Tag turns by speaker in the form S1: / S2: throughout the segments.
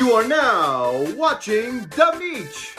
S1: You are now watching The Beach.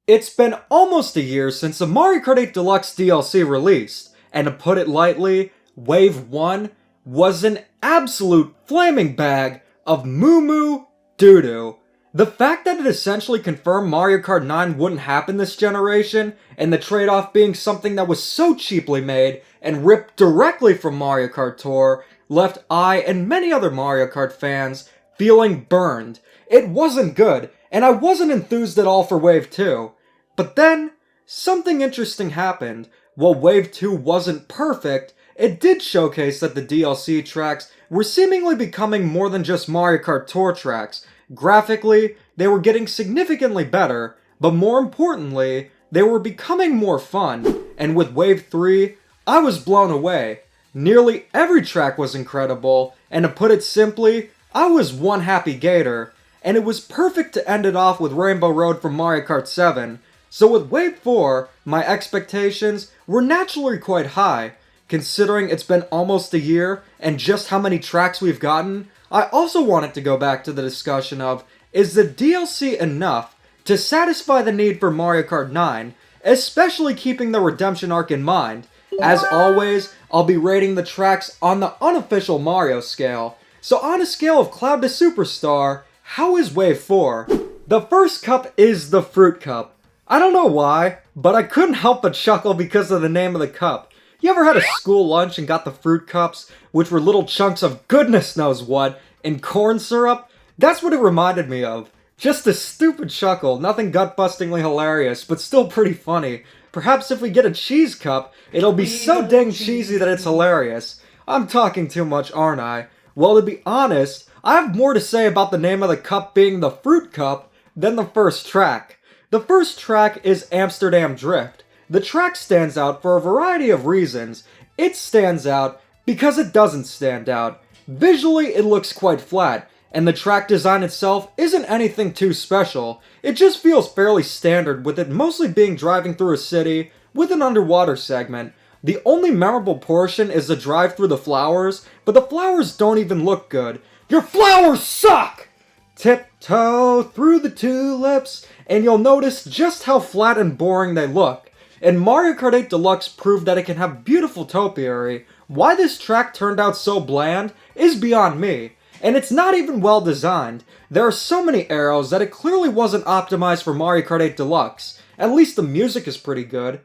S2: It's been almost a year since the Mario Kart 8 Deluxe DLC released, and to put it lightly, Wave 1 was an absolute flaming bag of moo-moo doo-doo. The fact that it essentially confirmed Mario Kart 9 wouldn't happen this generation, and the trade-off being something that was so cheaply made and ripped directly from Mario Kart Tour, left I and many other Mario Kart fans feeling burned. It wasn't good, and I wasn't enthused at all for Wave 2. But then, something interesting happened. While Wave 2 wasn't perfect, it did showcase that the DLC tracks were seemingly becoming more than just Mario Kart Tour tracks. Graphically, they were getting significantly better, but more importantly, they were becoming more fun. And with Wave 3, I was blown away. Nearly every track was incredible, and to put it simply, I was one happy gator. And it was perfect to end it off with Rainbow Road from Mario Kart 7. So with Wave 4, my expectations were naturally quite high. Considering it's been almost a year and just how many tracks we've gotten, I also wanted to go back to the discussion of, is the DLC enough to satisfy the need for Mario Kart 9, especially keeping the redemption arc in mind? As always, I'll be rating the tracks on the unofficial Mario scale. So on a scale of Cloud to Superstar, how is Wave 4? The first cup is the Fruit Cup. I don't know why, but I couldn't help but chuckle because of the name of the cup. You ever had a school lunch and got the fruit cups, which were little chunks of goodness knows what, in corn syrup? That's what it reminded me of. Just a stupid chuckle, nothing gut-bustingly hilarious, but still pretty funny. Perhaps if we get a cheese cup, it'll be so dang cheesy that it's hilarious. I'm talking too much, aren't I? Well, to be honest, I have more to say about the name of the cup being the Fruit Cup than the first track. The first track is Amsterdam Drift. The track stands out for a variety of reasons. It stands out because it doesn't stand out. Visually, it looks quite flat, and the track design itself isn't anything too special. It just feels fairly standard, with it mostly being driving through a city with an underwater segment. The only memorable portion is the drive through the flowers, but the flowers don't even look good. Your flowers suck! Tiptoe through the tulips, and you'll notice just how flat and boring they look. And Mario Kart 8 Deluxe proved that it can have beautiful topiary. Why this track turned out so bland is beyond me. And it's not even well designed. There are so many arrows that it clearly wasn't optimized for Mario Kart 8 Deluxe. At least the music is pretty good.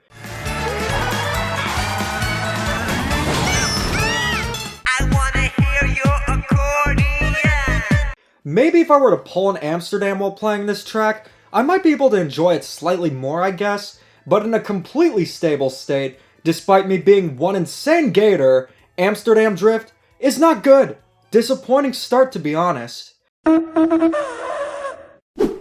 S2: Maybe if I were to pull an Amsterdam while playing this track, I might be able to enjoy it slightly more, I guess, but in a completely stable state, despite me being one insane gator, Amsterdam Drift is not good. Disappointing start, to be honest.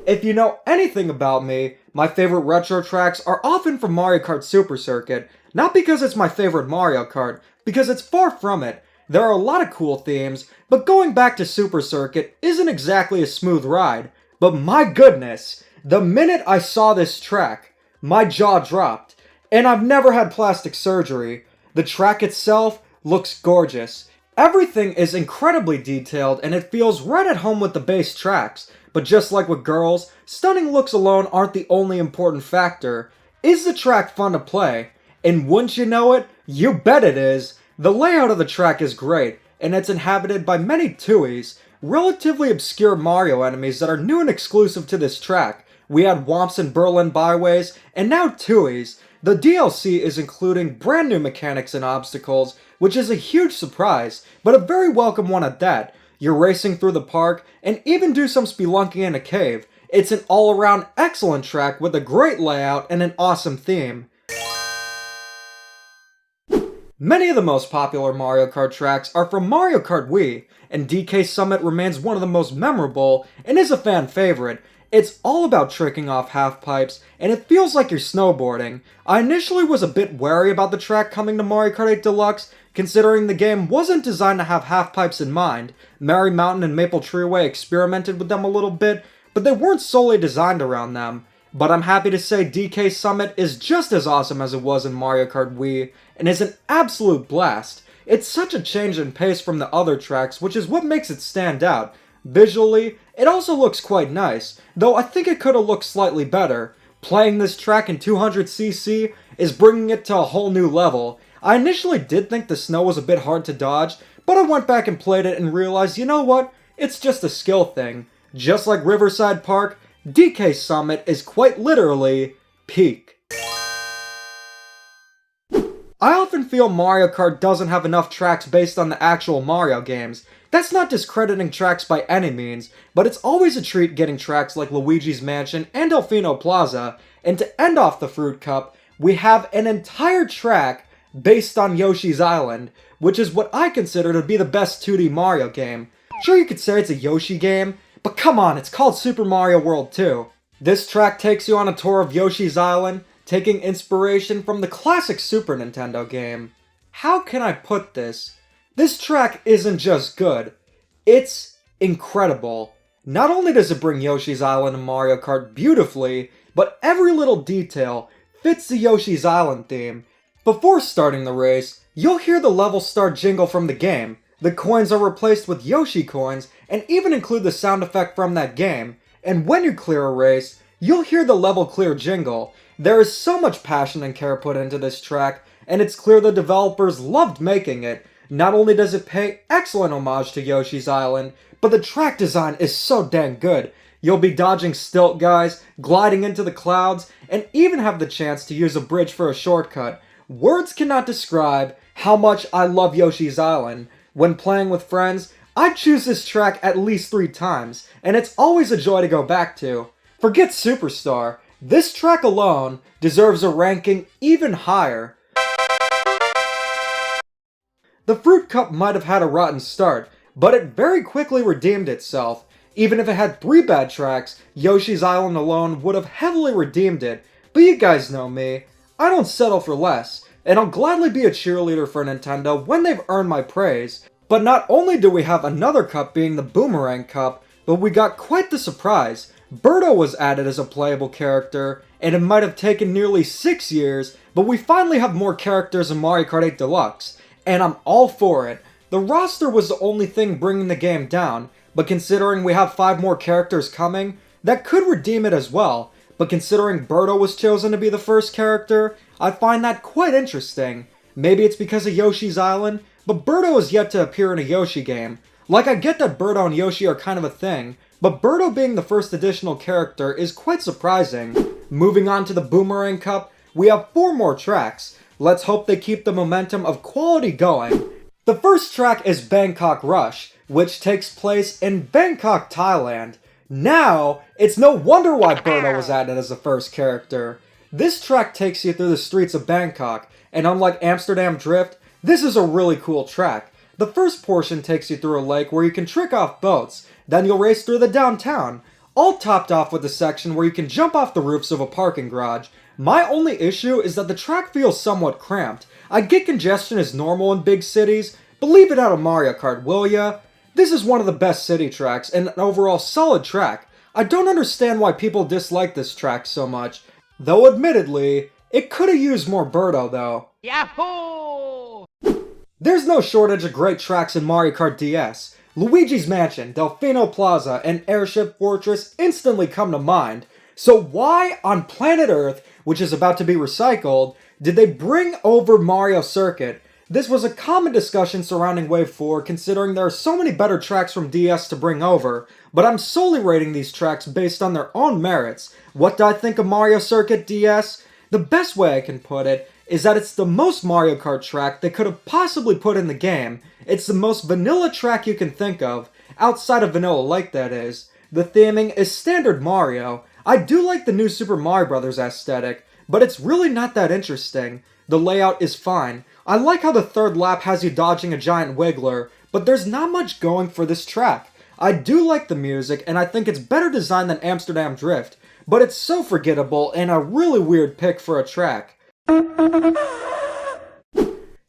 S2: If you know anything about me, my favorite retro tracks are often from Mario Kart Super Circuit, not because it's my favorite Mario Kart, because it's far from it. There are a lot of cool themes, but going back to Super Circuit isn't exactly a smooth ride. But my goodness, the minute I saw this track, my jaw dropped. And I've never had plastic surgery. The track itself looks gorgeous. Everything is incredibly detailed and it feels right at home with the base tracks. But just like with girls, stunning looks alone aren't the only important factor. Is the track fun to play? And wouldn't you know it, you bet it is. The layout of the track is great, and it's inhabited by many Tuies, relatively obscure Mario enemies that are new and exclusive to this track. We had Womps and Berlin Byways, and now Tuies. The DLC is including brand new mechanics and obstacles, which is a huge surprise, but a very welcome one at that. You're racing through the park, and even do some spelunking in a cave. It's an all-around excellent track with a great layout and an awesome theme. Many of the most popular Mario Kart tracks are from Mario Kart Wii, and DK Summit remains one of the most memorable and is a fan favorite. It's all about tricking off half-pipes, and it feels like you're snowboarding. I initially was a bit wary about the track coming to Mario Kart 8 Deluxe, considering the game wasn't designed to have half-pipes in mind. Merry Mountain and Maple Treeway experimented with them a little bit, but they weren't solely designed around them. But I'm happy to say DK Summit is just as awesome as it was in Mario Kart Wii, and is an absolute blast. It's such a change in pace from the other tracks, which is what makes it stand out. Visually, it also looks quite nice, though I think it could have looked slightly better. Playing this track in 200cc is bringing it to a whole new level. I initially did think the snow was a bit hard to dodge, but I went back and played it and realized, you know what? It's just a skill thing. Just like Riverside Park, DK Summit is quite literally peak. I often feel Mario Kart doesn't have enough tracks based on the actual Mario games. That's not discrediting tracks by any means, but it's always a treat getting tracks like Luigi's Mansion and Delfino Plaza, and to end off the Fruit Cup, we have an entire track based on Yoshi's Island, which is what I consider to be the best 2D Mario game. Sure, you could say it's a Yoshi game, but come on, it's called Super Mario World 2. This track takes you on a tour of Yoshi's Island, taking inspiration from the classic Super Nintendo game. How can I put this? This track isn't just good, it's incredible. Not only does it bring Yoshi's Island and Mario Kart beautifully, but every little detail fits the Yoshi's Island theme. Before starting the race, you'll hear the level start jingle from the game. The coins are replaced with Yoshi coins, and even include the sound effect from that game. And when you clear a race, you'll hear the level clear jingle. There is so much passion and care put into this track, and it's clear the developers loved making it. Not only does it pay excellent homage to Yoshi's Island, but the track design is so dang good. You'll be dodging stilt guys, gliding into the clouds, and even have the chance to use a bridge for a shortcut. Words cannot describe how much I love Yoshi's Island. When playing with friends, I choose this track at least 3 times, and it's always a joy to go back to. Forget Superstar, this track alone deserves a ranking even higher. The Fruit Cup might have had a rotten start, but it very quickly redeemed itself. Even if it had 3 bad tracks, Yoshi's Island alone would have heavily redeemed it. But you guys know me, I don't settle for less, and I'll gladly be a cheerleader for Nintendo when they've earned my praise. But not only do we have another cup being the Boomerang Cup, but we got quite the surprise. Birdo was added as a playable character, and it might have taken nearly 6 years, but we finally have more characters in Mario Kart 8 Deluxe. And I'm all for it. The roster was the only thing bringing the game down, but considering we have 5 more characters coming, that could redeem it as well. But considering Birdo was chosen to be the first character, I find that quite interesting. Maybe it's because of Yoshi's Island, but Birdo is yet to appear in a Yoshi game. Like, I get that Birdo and Yoshi are kind of a thing, but Birdo being the first additional character is quite surprising. Moving on to the Boomerang Cup, we have 4 more tracks. Let's hope they keep the momentum of quality going. The first track is Bangkok Rush, which takes place in Bangkok, Thailand. Now, it's no wonder why Birdo was added as the first character. This track takes you through the streets of Bangkok, and unlike Amsterdam Drift, this is a really cool track. The first portion takes you through a lake where you can trick off boats, then you'll race through the downtown, all topped off with a section where you can jump off the roofs of a parking garage. My only issue is that the track feels somewhat cramped. I get congestion is normal in big cities, but leave it out of Mario Kart, will ya? This is one of the best city tracks, and an overall solid track. I don't understand why people dislike this track so much. Though admittedly, it could have used more Birdo though. Yahoo! There's no shortage of great tracks in Mario Kart DS. Luigi's Mansion, Delfino Plaza, and Airship Fortress instantly come to mind. So why on planet Earth, which is about to be recycled, did they bring over Mario Circuit? This was a common discussion surrounding Wave 4 considering there are so many better tracks from DS to bring over, but I'm solely rating these tracks based on their own merits. What do I think of Mario Circuit DS? The best way I can put it is that it's the most Mario Kart track they could have possibly put in the game. It's the most vanilla track you can think of, outside of Vanilla Lake that is. The theming is standard Mario. I do like the new Super Mario Bros. Aesthetic, but it's really not that interesting. The layout is fine. I like how the third lap has you dodging a giant wiggler, but there's not much going for this track. I do like the music, and I think it's better designed than Amsterdam Drift, but it's so forgettable and a really weird pick for a track.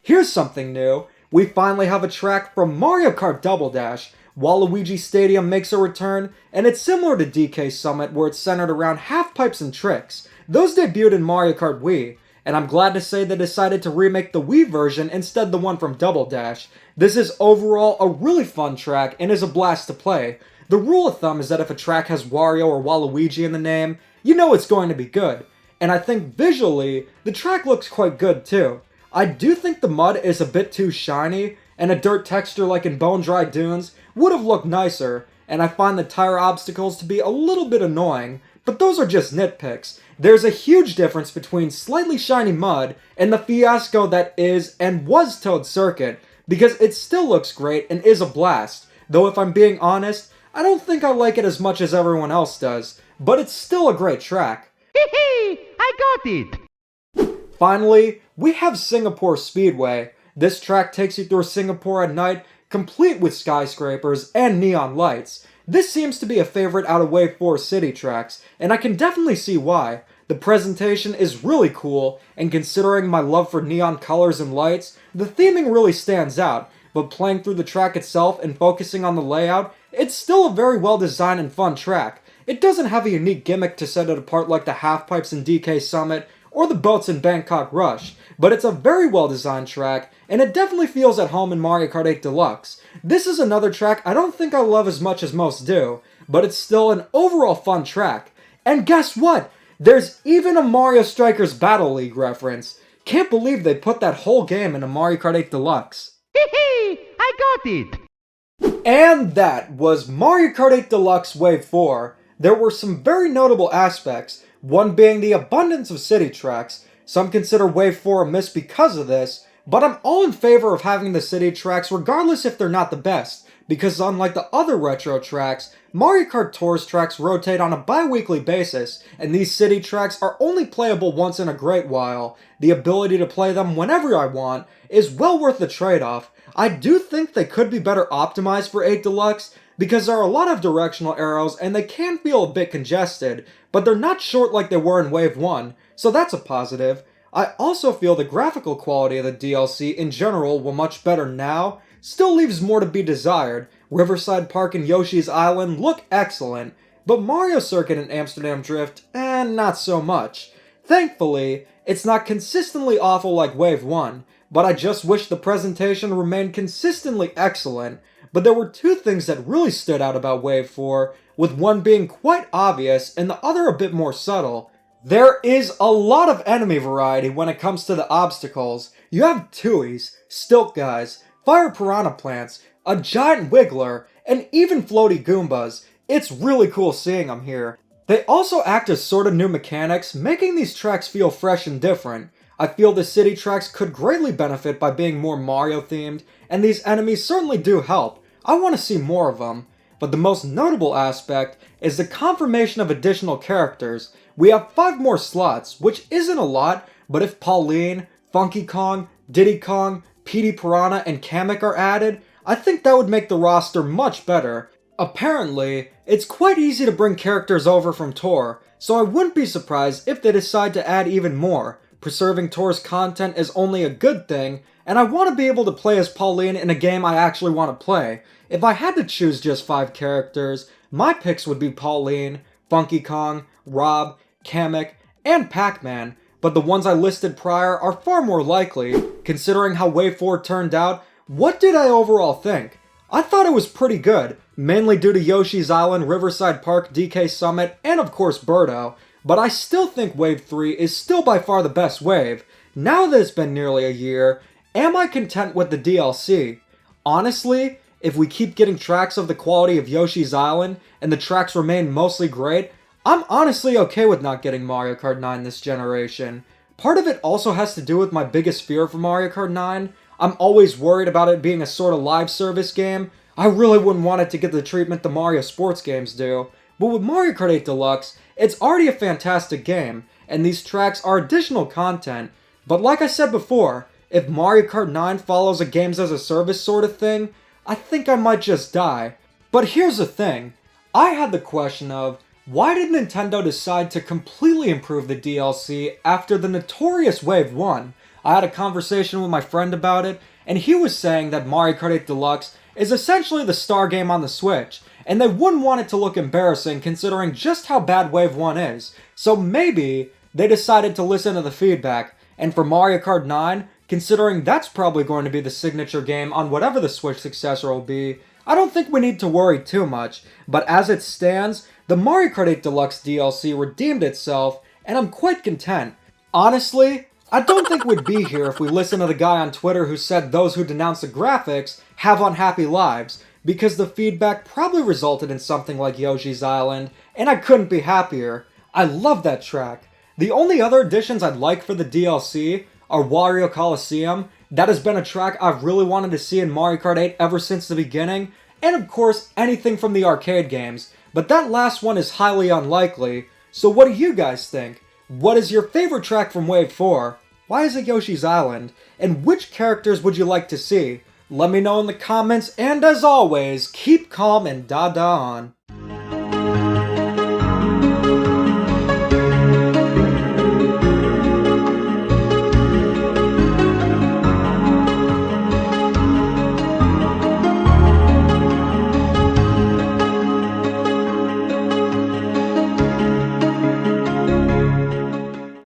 S2: Here's something new. We finally have a track from Mario Kart Double Dash. Waluigi Stadium makes a return, and it's similar to DK Summit where it's centered around half-pipes and tricks. Those debuted in Mario Kart Wii, and I'm glad to say they decided to remake the Wii version instead of the one from Double Dash. This is overall a really fun track and is a blast to play. The rule of thumb is that if a track has Wario or Waluigi in the name, you know it's going to be good. And I think visually, the track looks quite good too. I do think the mud is a bit too shiny, and a dirt texture like in Bone Dry Dunes would have looked nicer, and I find the tire obstacles to be a little bit annoying, but those are just nitpicks. There's a huge difference between slightly shiny mud and the fiasco that is and was Toad Circuit, because it still looks great and is a blast, though if I'm being honest, I don't think I like it as much as everyone else does, but it's still a great track.
S3: Hee I got it!
S2: Finally, we have Singapore Speedway. This track takes you through Singapore at night, complete with skyscrapers and neon lights. This seems to be a favorite out of Wave 4 city tracks, and I can definitely see why. The presentation is really cool, and considering my love for neon colors and lights, the theming really stands out, but playing through the track itself and focusing on the layout, it's still a very well designed and fun track. It doesn't have a unique gimmick to set it apart like the half-pipes in DK Summit or the boats in Bangkok Rush, but it's a very well designed track, and it definitely feels at home in Mario Kart 8 Deluxe. This is another track I don't think I love as much as most do, but it's still an overall fun track. And guess what? There's even a Mario Strikers Battle League reference. Can't believe they put that whole game in a Mario Kart 8 Deluxe.
S3: Hee I got it!
S2: And that was Mario Kart 8 Deluxe Wave 4. There were some very notable aspects, one being the abundance of city tracks. Some consider Wave 4 a miss because of this, but I'm all in favor of having the city tracks regardless if they're not the best, because unlike the other retro tracks, Mario Kart Tour's tracks rotate on a bi-weekly basis, and these city tracks are only playable once in a great while. The ability to play them whenever I want is well worth the trade-off. I do think they could be better optimized for 8 Deluxe, because there are a lot of directional arrows and they can feel a bit congested, but they're not short like they were in Wave 1, so that's a positive. I also feel the graphical quality of the DLC in general, while much better now, still leaves more to be desired. Riverside Park and Yoshis Island look excellent, but Mario Circuit and Amsterdam Drift, not so much. Thankfully, it's not consistently awful like Wave 1, but I just wish the presentation remained consistently excellent. But there were two things that really stood out about Wave 4, with one being quite obvious and the other a bit more subtle. There is a lot of enemy variety when it comes to the obstacles. You have Tuies, Stilt Guys, Fire Piranha Plants, a giant Wiggler, and even floaty Goombas. It's really cool seeing them here. They also act as sort of new mechanics, making these tracks feel fresh and different. I feel the city tracks could greatly benefit by being more Mario themed, and these enemies certainly do help. I want to see more of them. But the most notable aspect is the confirmation of additional characters. We have 5 more slots, which isn't a lot, but if Pauline, Funky Kong, Diddy Kong, Petey Piranha, and Kamek are added, I think that would make the roster much better. Apparently, it's quite easy to bring characters over from Tour, so I wouldn't be surprised if they decide to add even more. Preserving Tour's content is only a good thing, and I want to be able to play as Pauline in a game I actually want to play. If I had to choose just 5 characters, my picks would be Pauline, Funky Kong, Rob, Kamek, and Pac-Man, but the ones I listed prior are far more likely. Considering how Wave 4 turned out, what did I overall think? I thought it was pretty good, mainly due to Yoshi's Island, Riverside Park, DK Summit, and of course Birdo, but I still think Wave 3 is still by far the best wave. Now that it's been nearly a year, am I content with the DLC? Honestly, if we keep getting tracks of the quality of Yoshi's Island, and the tracks remain mostly great, I'm honestly okay with not getting Mario Kart 9 this generation. Part of it also has to do with my biggest fear for Mario Kart 9. I'm always worried about it being a sort of live service game. I really wouldn't want it to get the treatment the Mario sports games do. But with Mario Kart 8 Deluxe, it's already a fantastic game, and these tracks are additional content. But like I said before, if Mario Kart 9 follows a games as a service sort of thing, I think I might just die. But here's the thing, I had the question of, why did Nintendo decide to completely improve the DLC after the notorious Wave 1? I had a conversation with my friend about it, and he was saying that Mario Kart 8 Deluxe is essentially the star game on the Switch, and they wouldn't want it to look embarrassing considering just how bad Wave 1 is. So maybe they decided to listen to the feedback, And for Mario Kart 9, considering that's probably going to be the signature game on whatever the Switch successor will be, I don't think we need to worry too much. But as it stands, the Mario Kart 8 Deluxe DLC redeemed itself, and I'm quite content. Honestly, I don't think we'd be here if we listened to the guy on Twitter who said those who denounce the graphics have unhappy lives, because the feedback probably resulted in something like Yoshi's Island, and I couldn't be happier. I love that track. The only other additions I'd like for the DLC are Wario Coliseum. That has been a track I've really wanted to see in Mario Kart 8 ever since the beginning, and of course anything from the arcade games, but that last one is highly unlikely. So what do you guys think? What is your favorite track from Wave 4? Why is it Yoshi's Island? And which characters would you like to see? Let me know in the comments, and as always, keep calm and dada on.